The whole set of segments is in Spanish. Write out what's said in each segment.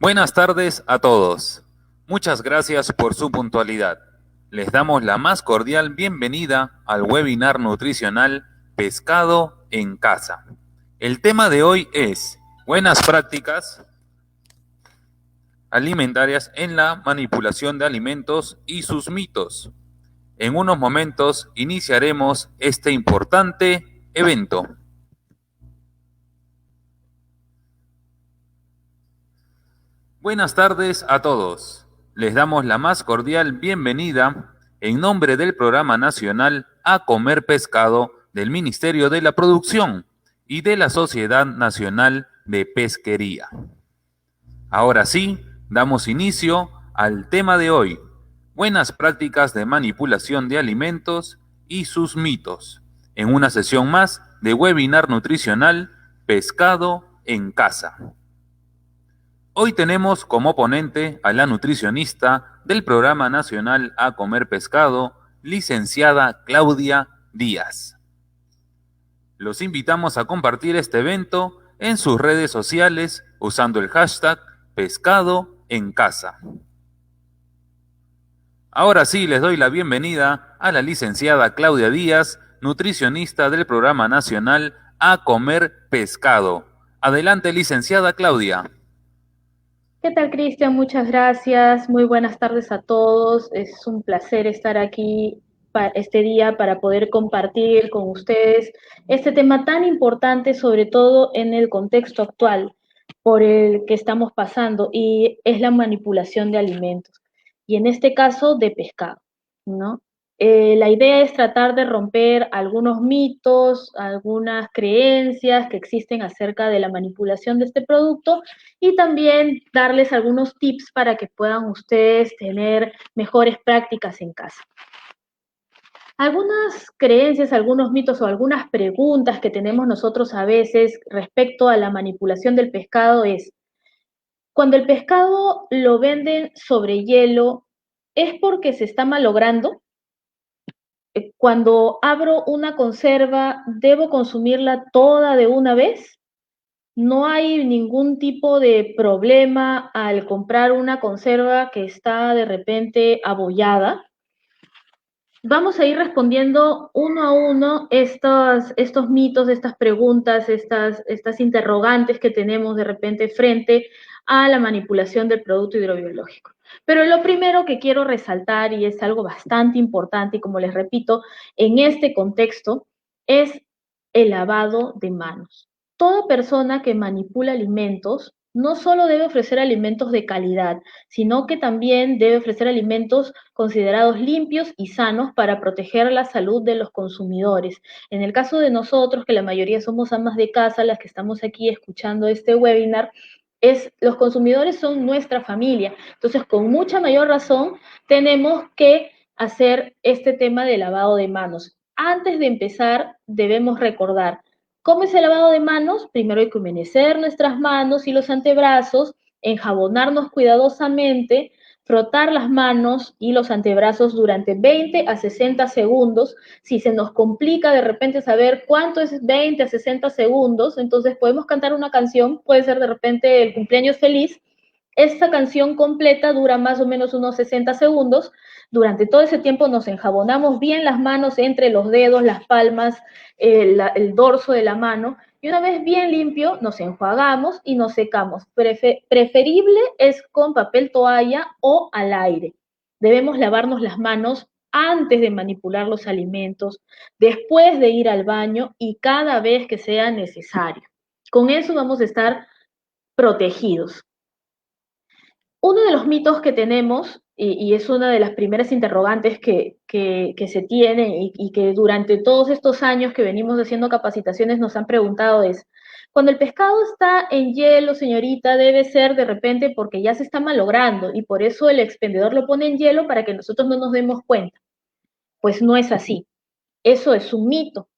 Buenas tardes a todos. Muchas gracias por su puntualidad. Les damos la más cordial bienvenida al webinar nutricional Pescado en Casa. El tema de hoy es buenas prácticas alimentarias en la manipulación de alimentos y sus mitos. En unos momentos iniciaremos este importante evento. Buenas tardes a todos. Les damos la más cordial bienvenida en nombre del Programa Nacional A Comer Pescado del Ministerio de la Producción y de la Sociedad Nacional de Pesquería. Ahora sí, damos inicio al tema de hoy, buenas prácticas de manipulación de alimentos y sus mitos, en una sesión más de webinar nutricional Pescado en Casa. Hoy tenemos como ponente a la nutricionista del Programa Nacional A Comer Pescado, licenciada Claudia Díaz. Los invitamos a compartir este evento en sus redes sociales usando el hashtag Pescado en Casa. Ahora sí, les doy la bienvenida a la licenciada Claudia Díaz, nutricionista del Programa Nacional A Comer Pescado. Adelante, licenciada Claudia. ¿Qué tal, Cristian? Muchas gracias. Muy buenas tardes a todos. Es un placer estar aquí este día para poder compartir con ustedes este tema tan importante, sobre todo en el contexto actual por el que estamos pasando, y es la manipulación de alimentos, y en este caso de pescado, ¿no? La idea es tratar de romper algunos mitos, algunas creencias que existen acerca de la manipulación de este producto y también darles algunos tips para que puedan ustedes tener mejores prácticas en casa. Algunas creencias, algunos mitos o algunas preguntas que tenemos nosotros a veces respecto a la manipulación del pescado es, cuando el pescado lo venden sobre hielo, ¿es porque se está malogrando? Cuando abro una conserva, ¿debo consumirla toda de una vez? ¿No hay ningún tipo de problema al comprar una conserva que está de repente abollada? Vamos a ir respondiendo uno a uno estos mitos, estas preguntas, estas interrogantes que tenemos de repente frente a la manipulación del producto hidrobiológico. Pero lo primero que quiero resaltar, y es algo bastante importante, y como les repito, en este contexto, es el lavado de manos. Toda persona que manipula alimentos no solo debe ofrecer alimentos de calidad, sino que también debe ofrecer alimentos considerados limpios y sanos para proteger la salud de los consumidores. En el caso de nosotros, que la mayoría somos amas de casa, las que estamos aquí escuchando este webinar, los consumidores son nuestra familia. Entonces, con mucha mayor razón, tenemos que hacer este tema de lavado de manos. Antes de empezar, debemos recordar, ¿cómo es el lavado de manos? Primero hay que humedecer nuestras manos y los antebrazos, enjabonarnos cuidadosamente, frotar las manos y los antebrazos durante 20 a 60 segundos. Si se nos complica de repente saber cuánto es 20 a 60 segundos, entonces podemos cantar una canción, puede ser de repente el cumpleaños feliz. Esta canción completa dura más o menos unos 60 segundos. Durante todo ese tiempo nos enjabonamos bien las manos entre los dedos, las palmas, el dorso de la mano, y una vez bien limpio nos enjuagamos y nos secamos. Preferible es con papel toalla o al aire. Debemos lavarnos las manos antes de manipular los alimentos, después de ir al baño y cada vez que sea necesario. Con eso vamos a estar protegidos. Uno de los mitos que tenemos, y es una de las primeras interrogantes que se tiene y que durante todos estos años que venimos haciendo capacitaciones nos han preguntado es, cuando el pescado está en hielo, señorita, debe ser de repente porque ya se está malogrando y por eso el expendedor lo pone en hielo para que nosotros no nos demos cuenta. Pues no es así. Eso es un mito.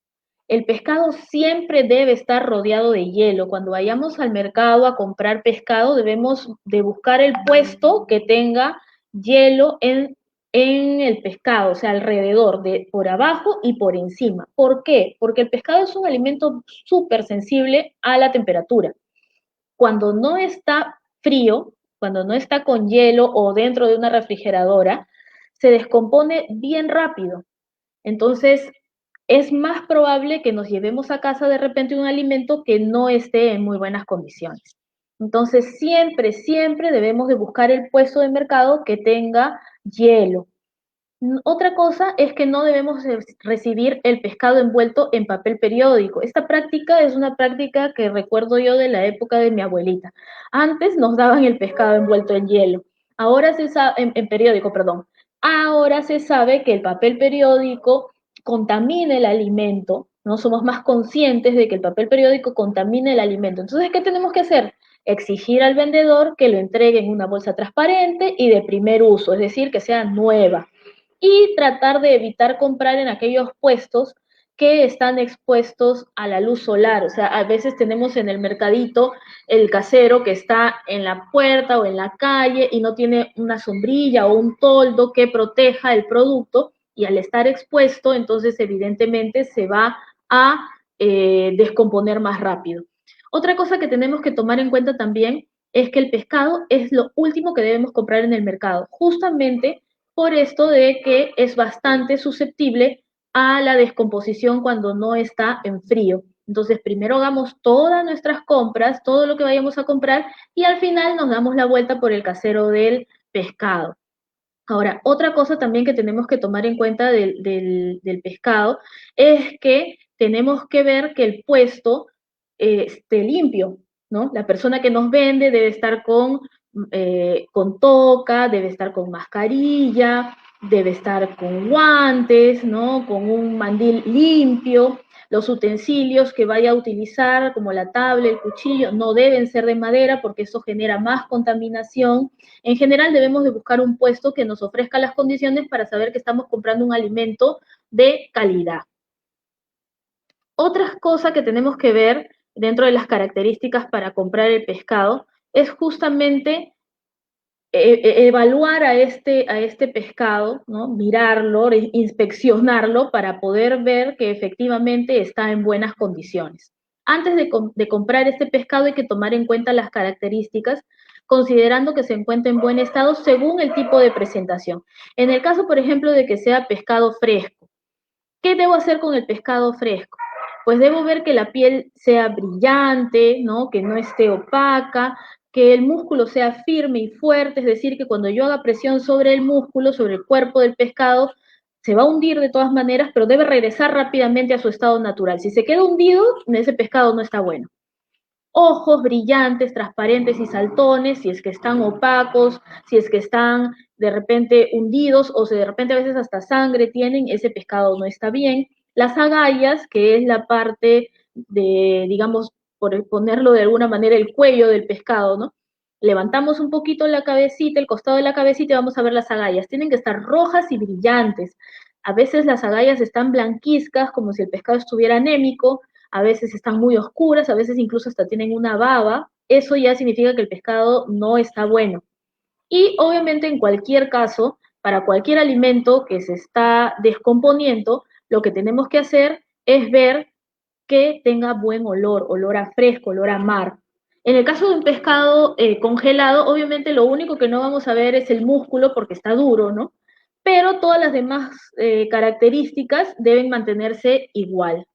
El pescado siempre debe estar rodeado de hielo. Cuando vayamos al mercado a comprar pescado, debemos de buscar el puesto que tenga hielo en el pescado, o sea, alrededor, por abajo y por encima. ¿Por qué? Porque el pescado es un alimento súper sensible a la temperatura. Cuando no está frío, cuando no está con hielo o dentro de una refrigeradora, se descompone bien rápido. Entonces, es más probable que nos llevemos a casa de repente un alimento que no esté en muy buenas condiciones. Entonces, siempre, siempre debemos de buscar el puesto de mercado que tenga hielo. Otra cosa es que no debemos recibir el pescado envuelto en papel periódico. Esta práctica es una práctica que recuerdo yo de la época de mi abuelita. Antes nos daban el pescado envuelto en hielo, ahora se sabe, en periódico, perdón. Ahora se sabe que el papel periódico contamina el alimento, ¿no? Somos más conscientes de que el papel periódico contamina el alimento. Entonces, ¿qué tenemos que hacer? Exigir al vendedor que lo entregue en una bolsa transparente y de primer uso, es decir, que sea nueva, y tratar de evitar comprar en aquellos puestos que están expuestos a la luz solar. O sea, a veces tenemos en el mercadito el casero que está en la puerta o en la calle y no tiene una sombrilla o un toldo que proteja el producto, y al estar expuesto, entonces evidentemente se va a descomponer más rápido. Otra cosa que tenemos que tomar en cuenta también es que el pescado es lo último que debemos comprar en el mercado, justamente por esto de que es bastante susceptible a la descomposición cuando no está en frío. Entonces, primero hagamos todas nuestras compras, todo lo que vayamos a comprar, y al final nos damos la vuelta por el casero del pescado. Ahora, otra cosa también que tenemos que tomar en cuenta del pescado es que tenemos que ver que el puesto esté limpio, ¿no? La persona que nos vende debe estar con toca, debe estar con mascarilla, debe estar con guantes, ¿no? Con un mandil limpio. Los utensilios que vaya a utilizar, como la tabla, el cuchillo, no deben ser de madera porque eso genera más contaminación. En general debemos de buscar un puesto que nos ofrezca las condiciones para saber que estamos comprando un alimento de calidad. Otra cosa que tenemos que ver dentro de las características para comprar el pescado es justamente evaluar a este pescado, ¿no? Mirarlo, inspeccionarlo para poder ver que efectivamente está en buenas condiciones. Antes de comprar este pescado hay que tomar en cuenta las características, considerando que se encuentra en buen estado según el tipo de presentación. En el caso, por ejemplo, de que sea pescado fresco, ¿qué debo hacer con el pescado fresco? Pues debo ver que la piel sea brillante, ¿no? Que no esté opaca, que el músculo sea firme y fuerte, es decir, que cuando yo haga presión sobre el músculo, sobre el cuerpo del pescado, se va a hundir de todas maneras, pero debe regresar rápidamente a su estado natural. Si se queda hundido, ese pescado no está bueno. Ojos brillantes, transparentes y saltones, si es que están opacos, si es que están de repente hundidos o si de repente a veces hasta sangre tienen, ese pescado no está bien. Las agallas, que es la parte de, digamos, por ponerlo de alguna manera, el cuello del pescado, ¿no? Levantamos un poquito la cabecita, el costado de la cabecita y vamos a ver las agallas. Tienen que estar rojas y brillantes. A veces las agallas están blanquizcas, como si el pescado estuviera anémico, a veces están muy oscuras, a veces incluso hasta tienen una baba. Eso ya significa que el pescado no está bueno. Y obviamente en cualquier caso, para cualquier alimento que se está descomponiendo, lo que tenemos que hacer es ver que tenga buen olor, olor a fresco, olor a mar. En el caso de un pescado congelado, obviamente lo único que no vamos a ver es el músculo porque está duro, ¿no? Pero todas las demás características deben mantenerse igual.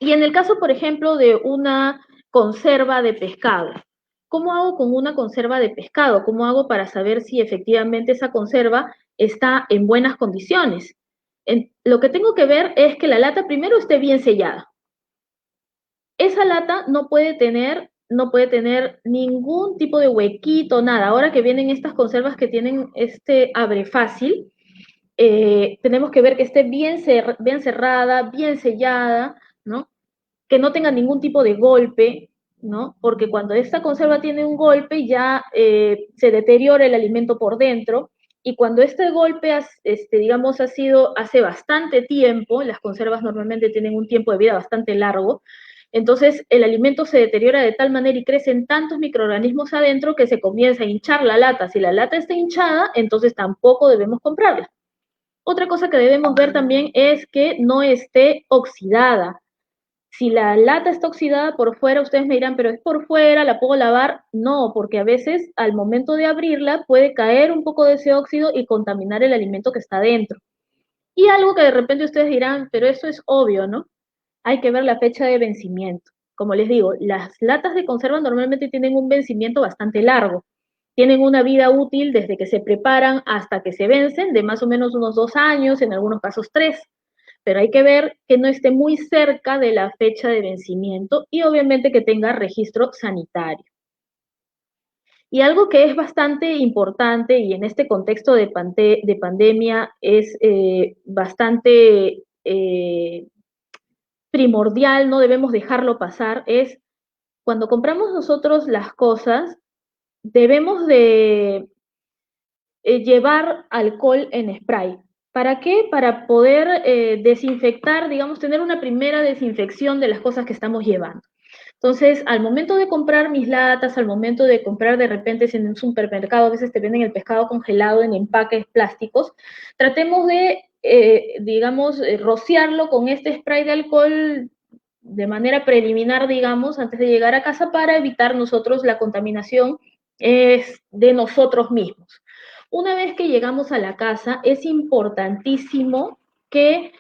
Y en el caso, por ejemplo, de una conserva de pescado, ¿cómo hago con una conserva de pescado? ¿Cómo hago para saber si efectivamente esa conserva está en buenas condiciones? Lo que tengo que ver es que la lata primero esté bien sellada. Esa lata no puede tener ningún tipo de huequito, nada. Ahora que vienen estas conservas que tienen este abre fácil, tenemos que ver que esté bien cerrada, bien sellada, ¿no? Que no tenga ningún tipo de golpe, ¿no? Porque cuando esta conserva tiene un golpe ya se deteriora el alimento por dentro, y cuando este golpe, digamos, ha sido hace bastante tiempo, las conservas normalmente tienen un tiempo de vida bastante largo, entonces el alimento se deteriora de tal manera y crecen tantos microorganismos adentro que se comienza a hinchar la lata. Si la lata está hinchada, entonces tampoco debemos comprarla. Otra cosa que debemos ver también es que no esté oxidada. Si la lata está oxidada por fuera, ustedes me dirán, pero es por fuera, ¿la puedo lavar? No, porque a veces al momento de abrirla puede caer un poco de ese óxido y contaminar el alimento que está dentro. Y algo que de repente ustedes dirán, pero eso es obvio, ¿no? Hay que ver la fecha de vencimiento. Como les digo, las latas de conserva normalmente tienen un vencimiento bastante largo. Tienen una vida útil desde que se preparan hasta que se vencen, de más o menos unos 2 años, en algunos casos 3. Pero hay que ver que no esté muy cerca de la fecha de vencimiento y obviamente que tenga registro sanitario. Y algo que es bastante importante y en este contexto de pandemia es bastante primordial, no debemos dejarlo pasar, es cuando compramos nosotros las cosas, debemos de llevar alcohol en spray. ¿Para qué? Para poder desinfectar, digamos, tener una primera desinfección de las cosas que estamos llevando. Entonces, al momento de comprar mis latas, al momento de comprar de repente en un supermercado, a veces te venden el pescado congelado en empaques plásticos, tratemos de, digamos, rociarlo con este spray de alcohol de manera preliminar, digamos, antes de llegar a casa para evitar nosotros la contaminación de nosotros mismos. Una vez que llegamos a la casa, es importantísimo que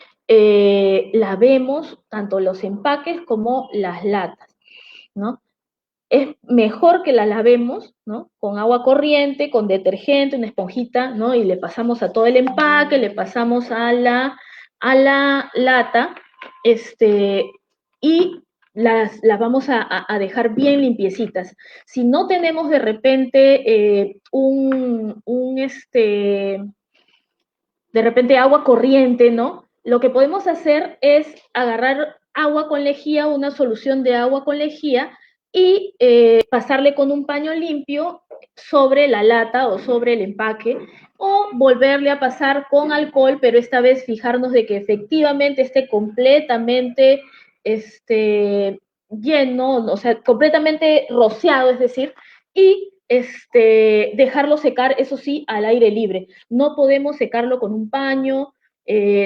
lavemos tanto los empaques como las latas, ¿no? Es mejor que la lavemos, ¿no? Con agua corriente, con detergente, una esponjita, ¿no? Y le pasamos a todo el empaque, le pasamos a la lata, y las vamos a dejar bien limpiecitas. Si no tenemos de repente de repente agua corriente, ¿no? Lo que podemos hacer es agarrar agua con lejía, una solución de agua con lejía, y pasarle con un paño limpio sobre la lata o sobre el empaque, o volverle a pasar con alcohol, pero esta vez fijarnos de que efectivamente esté completamente lleno, o sea, completamente rociado, es decir, y dejarlo secar, eso sí, al aire libre. No podemos secarlo con un paño,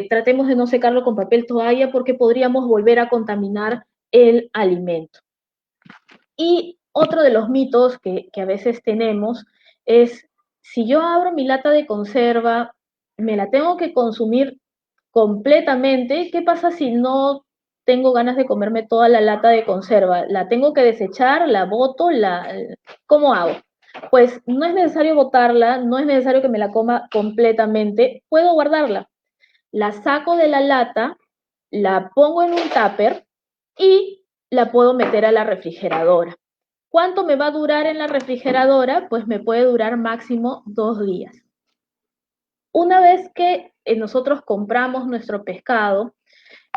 tratemos de no secarlo con papel toalla porque podríamos volver a contaminar el alimento. Y otro de los mitos que a veces tenemos es, si yo abro mi lata de conserva, me la tengo que consumir completamente. ¿Qué pasa si no tengo ganas de comerme toda la lata de conserva? ¿La tengo que desechar? ¿La boto? ¿Cómo hago? Pues no es necesario botarla, no es necesario que me la coma completamente, puedo guardarla. La saco de la lata, la pongo en un tupper y la puedo meter a la refrigeradora. ¿Cuánto me va a durar en la refrigeradora? Pues me puede durar máximo 2 días. Una vez que nosotros compramos nuestro pescado,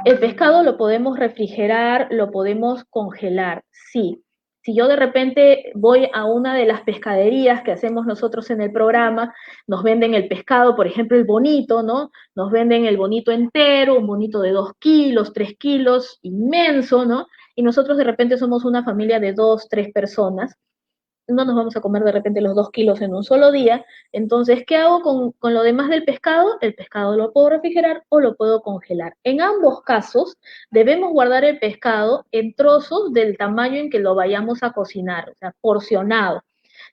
el pescado lo podemos refrigerar, lo podemos congelar, sí. Si yo de repente voy a una de las pescaderías que hacemos nosotros en el programa, nos venden el pescado, por ejemplo, el bonito, ¿no? Nos venden el bonito entero, un bonito de 2 kilos, 3 kilos, inmenso, ¿no? Y nosotros de repente somos una familia de 2, 3 personas, no nos vamos a comer de repente los 2 kilos en un solo día. Entonces, ¿qué hago con lo demás del pescado? El pescado lo puedo refrigerar o lo puedo congelar. En ambos casos, debemos guardar el pescado en trozos del tamaño en que lo vayamos a cocinar, o sea, porcionado.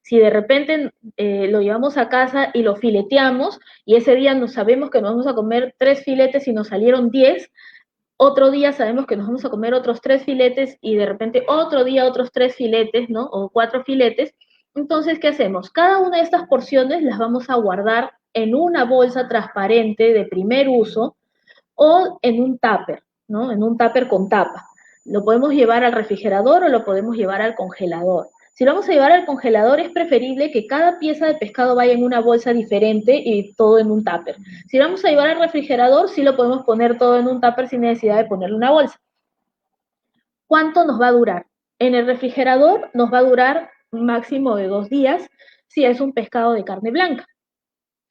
Si de repente lo llevamos a casa y lo fileteamos y ese día nos sabemos que nos vamos a comer 3 filetes y nos salieron 10, otro día sabemos que nos vamos a comer otros 3 filetes y de repente otro día otros 3 filetes, ¿no? O 4 filetes. Entonces, ¿qué hacemos? Cada una de estas porciones las vamos a guardar en una bolsa transparente de primer uso o en un tupper, ¿no? En un tupper con tapa. Lo podemos llevar al refrigerador o lo podemos llevar al congelador. Si lo vamos a llevar al congelador, es preferible que cada pieza de pescado vaya en una bolsa diferente y todo en un tupper. Si lo vamos a llevar al refrigerador, sí lo podemos poner todo en un tupper sin necesidad de ponerle una bolsa. ¿Cuánto nos va a durar? En el refrigerador nos va a durar máximo de 2 días si es un pescado de carne blanca.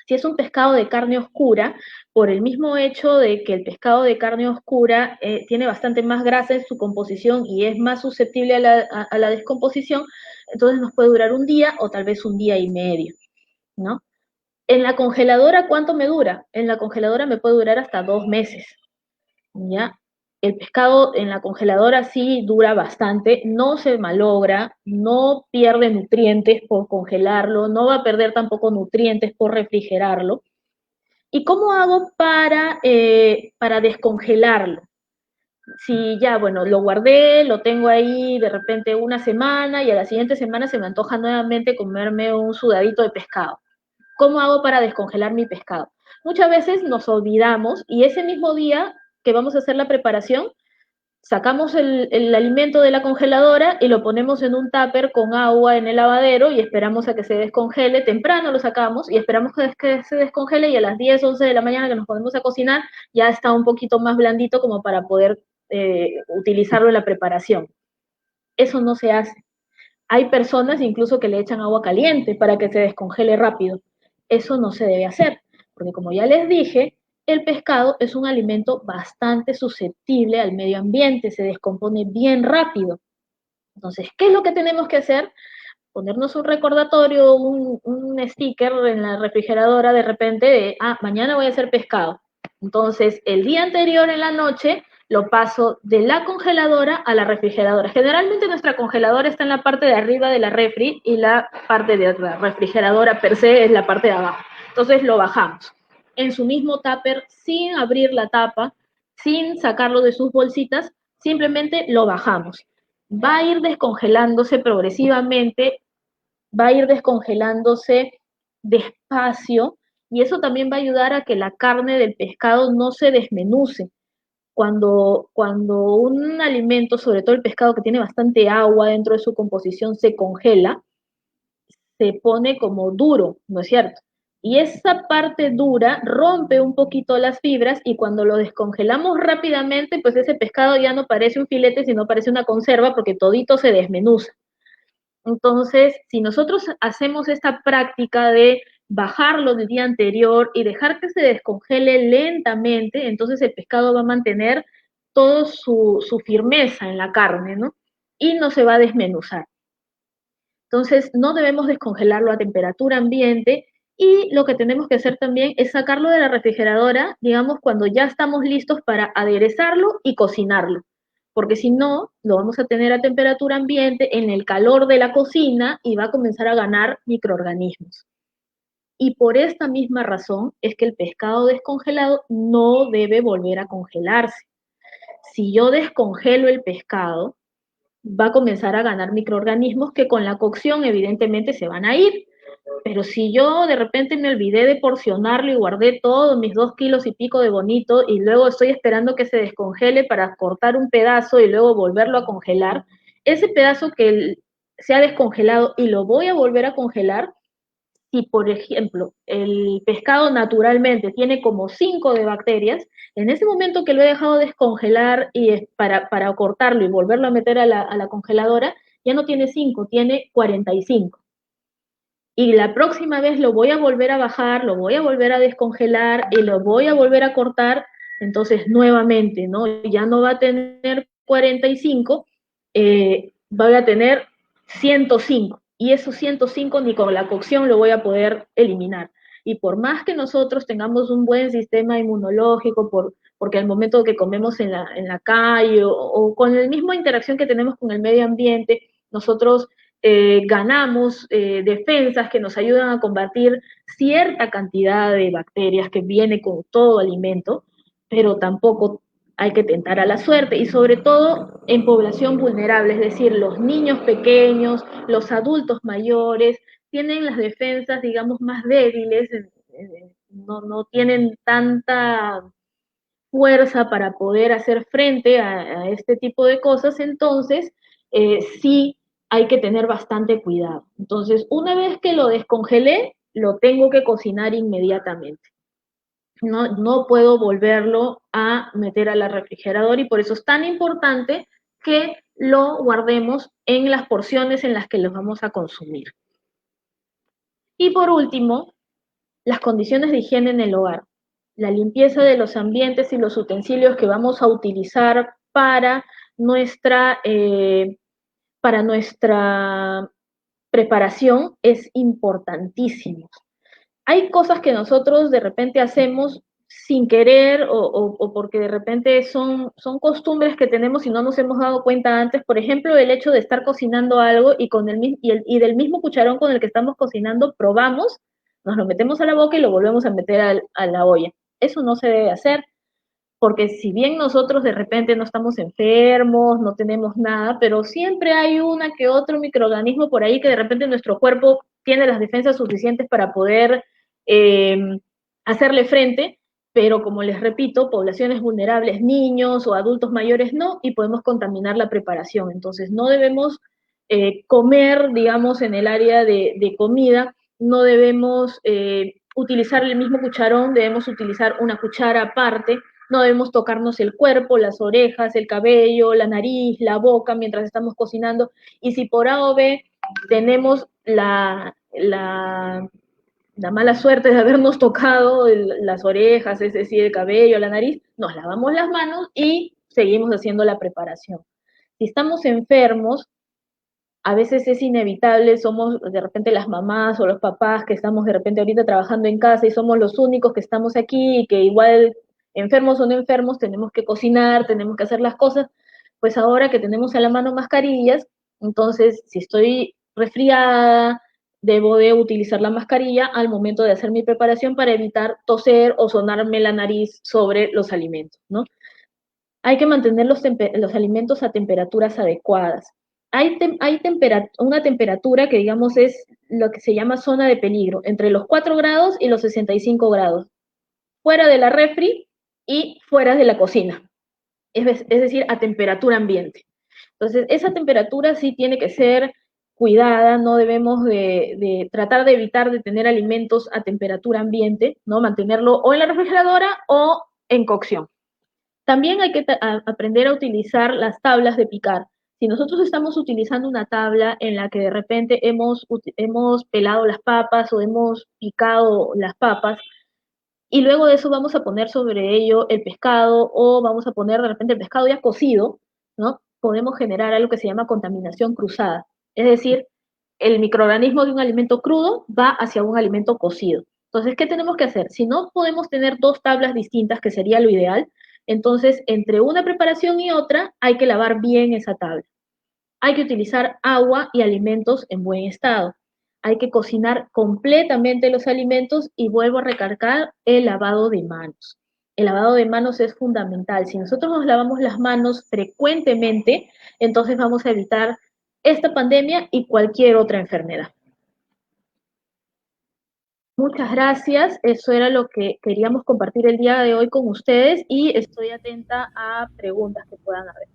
Si es un pescado de carne oscura, por el mismo hecho de que el pescado de carne oscura tiene bastante más grasa en su composición y es más susceptible a la descomposición, entonces nos puede durar un día o tal vez un día y medio, ¿no? En la congeladora, ¿cuánto me dura? En la congeladora me puede durar hasta 2 meses, ¿ya? el pescado en la congeladora sí dura bastante, no se malogra, no pierde nutrientes por congelarlo, no va a perder tampoco nutrientes por refrigerarlo. ¿Y cómo hago para descongelarlo? Si ya, bueno, lo guardé, lo tengo ahí de repente una semana y a la siguiente semana se me antoja nuevamente comerme un sudadito de pescado. ¿Cómo hago para descongelar mi pescado? Muchas veces nos olvidamos y ese mismo día que vamos a hacer la preparación, sacamos el alimento de la congeladora y lo ponemos en un tupper con agua en el lavadero y esperamos a que se descongele. Temprano lo sacamos y esperamos que se descongele y a las 10, 11 de la mañana que nos ponemos a cocinar ya está un poquito más blandito como para poder utilizarlo en la preparación. Eso no se hace. Hay personas incluso que le echan agua caliente para que se descongele rápido. Eso no se debe hacer, porque como ya les dije, el pescado es un alimento bastante susceptible al medio ambiente, se descompone bien rápido. Entonces, ¿qué es lo que tenemos que hacer? Ponernos un recordatorio, un sticker en la refrigeradora de repente de, mañana voy a hacer pescado. Entonces, el día anterior en la noche lo paso de la congeladora a la refrigeradora. Generalmente nuestra congeladora está en la parte de arriba de la refri y la parte de la refrigeradora per se es la parte de abajo. Entonces lo bajamos en su mismo tupper sin abrir la tapa, sin sacarlo de sus bolsitas, simplemente lo bajamos. Va a ir descongelándose progresivamente, va a ir descongelándose despacio y eso también va a ayudar a que la carne del pescado no se desmenuce. Cuando un alimento, sobre todo el pescado que tiene bastante agua dentro de su composición, se congela, se pone como duro, ¿no es cierto? Y esa parte dura rompe un poquito las fibras y cuando lo descongelamos rápidamente, pues ese pescado ya no parece un filete, sino parece una conserva porque todito se desmenuza. Entonces, si nosotros hacemos esta práctica de bajarlo del día anterior y dejar que se descongele lentamente, entonces el pescado va a mantener toda su firmeza en la carne, ¿no? Y no se va a desmenuzar. Entonces, no debemos descongelarlo a temperatura ambiente y lo que tenemos que hacer también es sacarlo de la refrigeradora, digamos, cuando ya estamos listos para aderezarlo y cocinarlo. Porque si no, lo vamos a tener a temperatura ambiente en el calor de la cocina y va a comenzar a ganar microorganismos. Y por esta misma razón es que el pescado descongelado no debe volver a congelarse. Si yo descongelo el pescado, va a comenzar a ganar microorganismos que con la cocción evidentemente se van a ir. Pero si yo de repente me olvidé de porcionarlo y guardé todos mis 2 kilos y pico de bonito y luego estoy esperando que se descongele para cortar un pedazo y luego volverlo a congelar, ese pedazo que se ha descongelado y lo voy a volver a congelar, si por ejemplo el pescado naturalmente tiene como 5 de bacterias, en ese momento que lo he dejado descongelar y para cortarlo y volverlo a meter a la congeladora, ya no tiene 5, tiene 45. Y la próxima vez lo voy a volver a bajar, lo voy a volver a descongelar y lo voy a volver a cortar, entonces nuevamente, ¿no? Ya no va a tener 45, voy a tener 105 y esos 105 ni con la cocción lo voy a poder eliminar. Y por más que nosotros tengamos un buen sistema inmunológico, porque al momento que comemos en la calle o con la misma interacción que tenemos con el medio ambiente, nosotros ganamos defensas que nos ayudan a combatir cierta cantidad de bacterias que viene con todo alimento, pero tampoco hay que tentar a la suerte y sobre todo en población vulnerable, es decir, los niños pequeños, los adultos mayores, tienen las defensas, digamos, más débiles, no tienen tanta fuerza para poder hacer frente a este tipo de cosas, entonces sí hay que tener bastante cuidado. Entonces, una vez que lo descongelé, lo tengo que cocinar inmediatamente. No puedo volverlo a meter a la refrigeradora y por eso es tan importante que lo guardemos en las porciones en las que los vamos a consumir. Y por último, las condiciones de higiene en el hogar, la limpieza de los ambientes y los utensilios que vamos a utilizar para nuestra preparación es importantísimo. Hay cosas que nosotros de repente hacemos sin querer o porque de repente son costumbres que tenemos y no nos hemos dado cuenta antes. Por ejemplo, el hecho de estar cocinando algo y, y del mismo cucharón con el que estamos cocinando probamos, nos lo metemos a la boca y lo volvemos a meter a la olla. Eso no se debe hacer porque si bien nosotros de repente no estamos enfermos, no tenemos nada, pero siempre hay una que otro microorganismo por ahí que de repente nuestro cuerpo tiene las defensas suficientes para poder eh, hacerle frente, pero como les repito, poblaciones vulnerables, niños o adultos mayores no, y podemos contaminar la preparación. Entonces no debemos comer, digamos, en el área de comida, no debemos utilizar el mismo cucharón, debemos utilizar una cuchara aparte, no debemos tocarnos el cuerpo, las orejas, el cabello, la nariz, la boca mientras estamos cocinando. Y si por A o B tenemos la mala suerte de habernos tocado las orejas, es decir, el cabello, la nariz, nos lavamos las manos y seguimos haciendo la preparación. Si estamos enfermos, a veces es inevitable, somos de repente las mamás o los papás que estamos de repente ahorita trabajando en casa y somos los únicos que estamos aquí y que igual enfermos o no enfermos tenemos que cocinar, tenemos que hacer las cosas, pues ahora que tenemos a la mano mascarillas, entonces si estoy resfriada, debo de utilizar la mascarilla al momento de hacer mi preparación para evitar toser o sonarme la nariz sobre los alimentos, ¿no? Hay que mantener los alimentos a temperaturas adecuadas. Hay una temperatura que, digamos, es lo que se llama zona de peligro, entre los 4 grados y los 65 grados, fuera de la refri y fuera de la cocina, es decir, a temperatura ambiente. Entonces, esa temperatura sí tiene que ser cuidada, no debemos de tratar de evitar de tener alimentos a temperatura ambiente, ¿no? Mantenerlo o en la refrigeradora o en cocción. También hay que aprender a utilizar las tablas de picar. Si nosotros estamos utilizando una tabla en la que de repente hemos pelado las papas o hemos picado las papas, y luego de eso vamos a poner sobre ello el pescado o vamos a poner de repente el pescado ya cocido, ¿no? Podemos generar algo que se llama contaminación cruzada. Es decir, el microorganismo de un alimento crudo va hacia un alimento cocido. Entonces, ¿qué tenemos que hacer? Si no podemos tener dos tablas distintas, que sería lo ideal, entonces entre una preparación y otra hay que lavar bien esa tabla. Hay que utilizar agua y alimentos en buen estado. Hay que cocinar completamente los alimentos y vuelvo a recalcar el lavado de manos. El lavado de manos es fundamental. Si nosotros nos lavamos las manos frecuentemente, entonces vamos a evitar esta pandemia y cualquier otra enfermedad. Muchas gracias. Eso era lo que queríamos compartir el día de hoy con ustedes y estoy atenta a preguntas que puedan haber.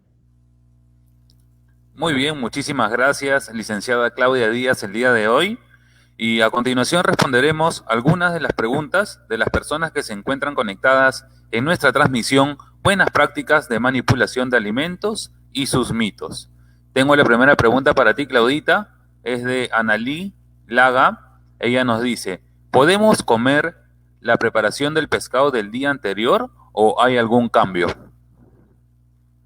Muy bien, muchísimas gracias, licenciada Claudia Díaz, el día de hoy. Y a continuación responderemos algunas de las preguntas de las personas que se encuentran conectadas en nuestra transmisión Buenas prácticas de manipulación de alimentos y sus mitos. Tengo la primera pregunta para ti, Claudita, es de Analí Laga. Ella nos dice, ¿podemos comer la preparación del pescado del día anterior o hay algún cambio?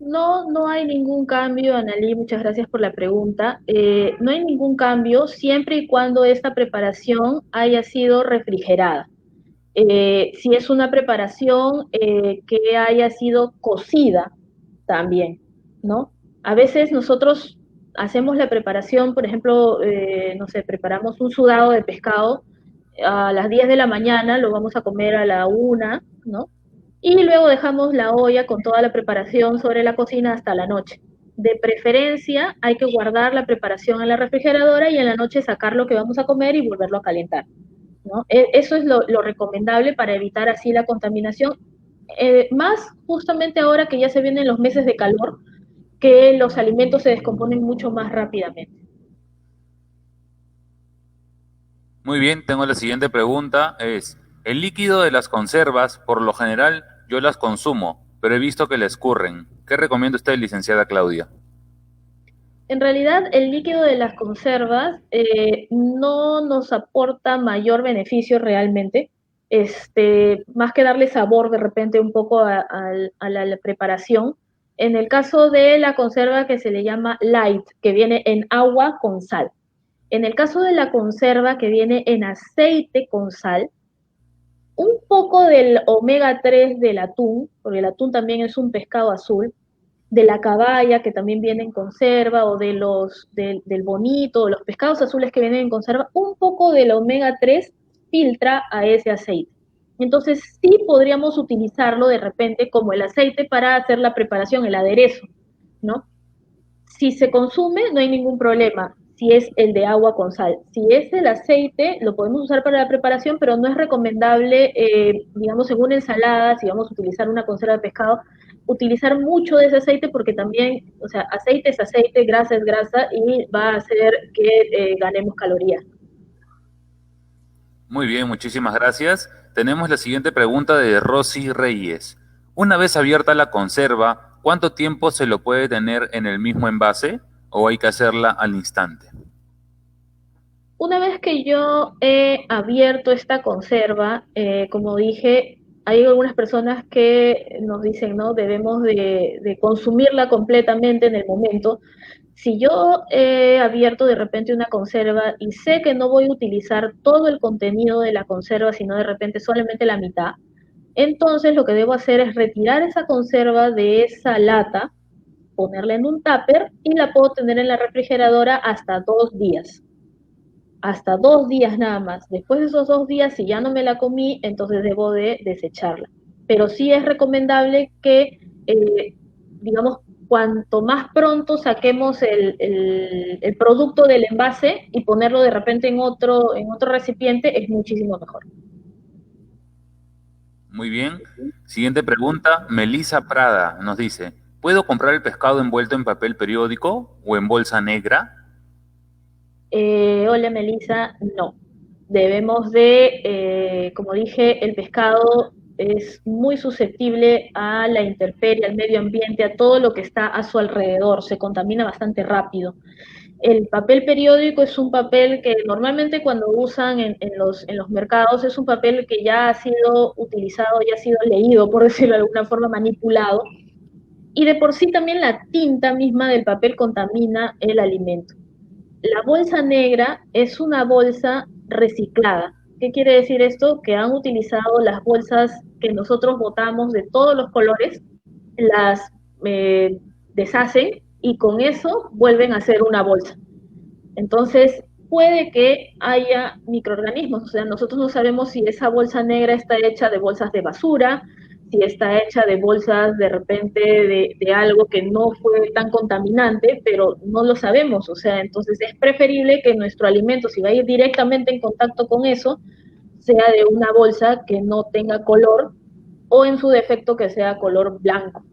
No, no hay ningún cambio, Analí, muchas gracias por la pregunta. No hay ningún cambio siempre y cuando esta preparación haya sido refrigerada. Si es una preparación que haya sido cocida también, ¿no? A veces nosotros hacemos la preparación, por ejemplo, no sé, preparamos un sudado de pescado a las 10 de la mañana, lo vamos a comer a la 1, ¿no? Y luego dejamos la olla con toda la preparación sobre la cocina hasta la noche. De preferencia, hay que guardar la preparación en la refrigeradora y en la noche sacar lo que vamos a comer y volverlo a calentar, ¿no? Eso es lo recomendable para evitar así la contaminación, más justamente ahora que ya se vienen los meses de calor, que los alimentos se descomponen mucho más rápidamente. Muy bien, tengo la siguiente pregunta, es, el líquido de las conservas, por lo general, yo las consumo, pero he visto que le escurren. ¿Qué recomienda usted, licenciada Claudia? En realidad, el líquido de las conservas no nos aporta mayor beneficio realmente, más que darle sabor de repente un poco a la preparación. En el caso de la conserva que se le llama light, que viene en agua con sal. En el caso de la conserva que viene en aceite con sal, un poco del omega 3 del atún, porque el atún también es un pescado azul, de la caballa, que también viene en conserva, o del bonito, o los pescados azules que vienen en conserva, un poco del omega 3 filtra a ese aceite. Entonces sí podríamos utilizarlo de repente como el aceite para hacer la preparación, el aderezo, ¿no? Si se consume, no hay ningún problema, si es el de agua con sal. Si es el aceite, lo podemos usar para la preparación, pero no es recomendable, digamos, en una ensalada, si vamos a utilizar una conserva de pescado, utilizar mucho de ese aceite porque también, o sea, aceite es aceite, grasa es grasa y va a hacer que ganemos calorías. Muy bien, muchísimas gracias. Tenemos la siguiente pregunta de Rosy Reyes. Una vez abierta la conserva, ¿cuánto tiempo se lo puede tener en el mismo envase o hay que hacerla al instante? Una vez que yo he abierto esta conserva, como dije, hay algunas personas que nos dicen, ¿no? Debemos de consumirla completamente en el momento. Si yo he abierto de repente una conserva y sé que no voy a utilizar todo el contenido de la conserva, sino de repente solamente la mitad, entonces lo que debo hacer es retirar esa conserva de esa lata, ponerla en un tupper y la puedo tener en la refrigeradora hasta 2 días, hasta 2 días nada más. Después de esos 2 días, si ya no me la comí, entonces debo de desecharla. Pero sí es recomendable que, digamos, cuanto más pronto saquemos el producto del envase y ponerlo de repente en otro recipiente, es muchísimo mejor. Muy bien. Siguiente pregunta. Melissa Prada nos dice, ¿puedo comprar el pescado envuelto en papel periódico o en bolsa negra? Hola Melissa, no. Debemos de, como dije, el pescado es muy susceptible a la intemperie, al medio ambiente, a todo lo que está a su alrededor, se contamina bastante rápido. El papel periódico es un papel que normalmente cuando usan en los mercados es un papel que ya ha sido utilizado, ya ha sido leído, por decirlo de alguna forma, manipulado, y de por sí también la tinta misma del papel contamina el alimento. La bolsa negra es una bolsa reciclada. ¿Qué quiere decir esto? Que han utilizado las bolsas que nosotros botamos de todos los colores, las eh, deshacen y con eso vuelven a hacer una bolsa. Entonces, puede que haya microorganismos, o sea, nosotros no sabemos si esa bolsa negra está hecha de bolsas de basura, si está hecha de bolsas de repente de algo que no fue tan contaminante, pero no lo sabemos, o sea, entonces es preferible que nuestro alimento, si va a ir directamente en contacto con eso, sea de una bolsa que no tenga color o en su defecto que sea color blanco.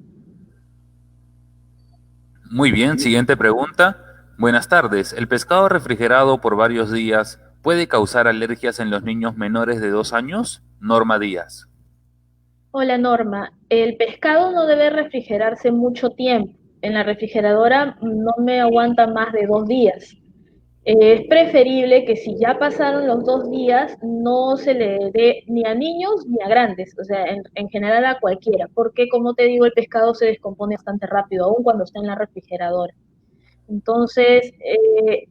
Muy bien. Siguiente pregunta. Buenas tardes. ¿El pescado refrigerado por varios días puede causar alergias en los niños menores de 2 años? Norma Díaz. Hola Norma, el pescado no debe refrigerarse mucho tiempo. En la refrigeradora no me aguanta más de 2 días. Es preferible que si ya pasaron los 2 días no se le dé ni a niños ni a grandes, o sea, en general a cualquiera, porque como te digo, el pescado se descompone bastante rápido, aun cuando está en la refrigeradora. Entonces,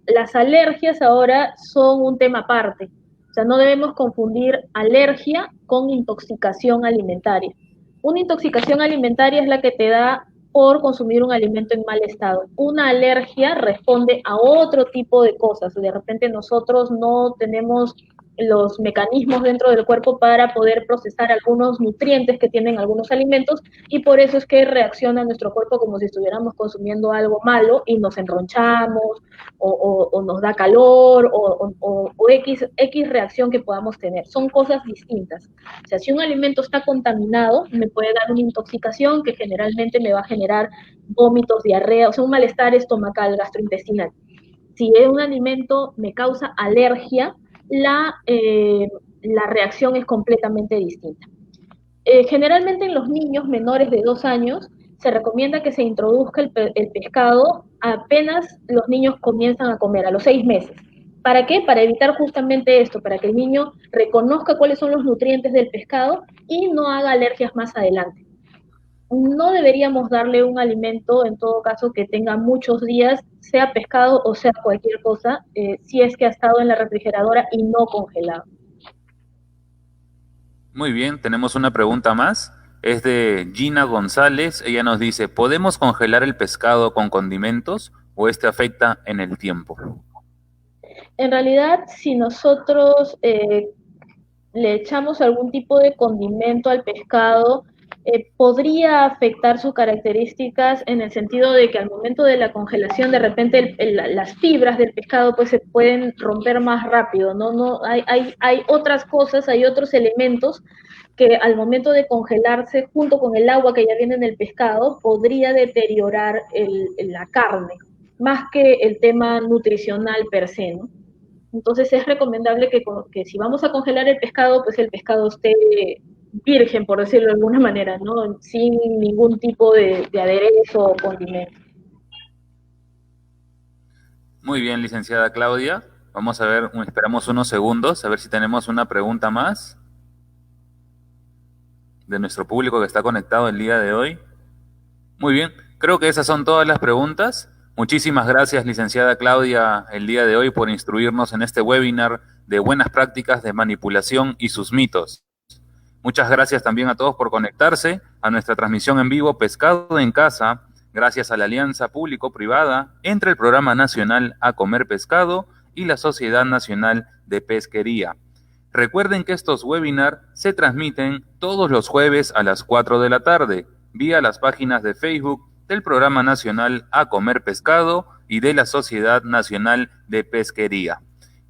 las alergias ahora son un tema aparte. O sea, no debemos confundir alergia con intoxicación alimentaria. Una intoxicación alimentaria es la que te da por consumir un alimento en mal estado. Una alergia responde a otro tipo de cosas. De repente nosotros no tenemos los mecanismos dentro del cuerpo para poder procesar algunos nutrientes que tienen algunos alimentos y por eso es que reacciona nuestro cuerpo como si estuviéramos consumiendo algo malo y nos enronchamos o nos da calor o X reacción que podamos tener. Son cosas distintas. O sea, si un alimento está contaminado, me puede dar una intoxicación que generalmente me va a generar vómitos, diarrea, o sea, un malestar estomacal, gastrointestinal. Si es un alimento me causa alergia, la reacción es completamente distinta. Generalmente en los niños menores de 2 años se recomienda que se introduzca el pescado apenas los niños comienzan a comer, a los 6 meses. ¿Para qué? Para evitar justamente esto, para que el niño reconozca cuáles son los nutrientes del pescado y no haga alergias más adelante. No deberíamos darle un alimento, en todo caso, que tenga muchos días, sea pescado o sea cualquier cosa, si es que ha estado en la refrigeradora y no congelado. Muy bien, tenemos una pregunta más. Es de Gina González. Ella nos dice, ¿podemos congelar el pescado con condimentos o este afecta en el tiempo? En realidad, si nosotros le echamos algún tipo de condimento al pescado, podría afectar sus características en el sentido de que al momento de la congelación, de repente las fibras del pescado pues se pueden romper más rápido, ¿no? No hay otras cosas, hay otros elementos que al momento de congelarse junto con el agua que ya viene en el pescado podría deteriorar la carne, más que el tema nutricional per se, ¿no? Entonces es recomendable que si vamos a congelar el pescado, pues el pescado esté virgen, por decirlo de alguna manera, ¿no? Sin ningún tipo de aderezo o condimento. Muy bien, licenciada Claudia. Vamos a ver, esperamos unos segundos, a ver si tenemos una pregunta más de nuestro público que está conectado el día de hoy. Muy bien, creo que esas son todas las preguntas. Muchísimas gracias, licenciada Claudia, el día de hoy por instruirnos en este webinar de buenas prácticas de manipulación y sus mitos. Muchas gracias también a todos por conectarse a nuestra transmisión en vivo Pescado en Casa, gracias a la alianza público-privada entre el Programa Nacional A Comer Pescado y la Sociedad Nacional de Pesquería. Recuerden que estos webinars se transmiten todos los jueves a las 4 de la tarde, vía las páginas de Facebook del Programa Nacional A Comer Pescado y de la Sociedad Nacional de Pesquería.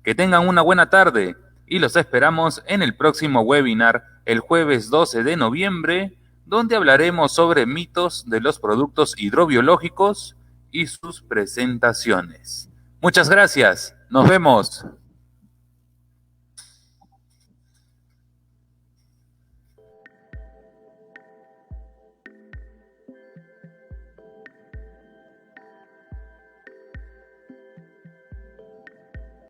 Que tengan una buena tarde y los esperamos en el próximo webinar el jueves 12 de noviembre, donde hablaremos sobre mitos de los productos hidrobiológicos y sus presentaciones. Muchas gracias. Nos vemos.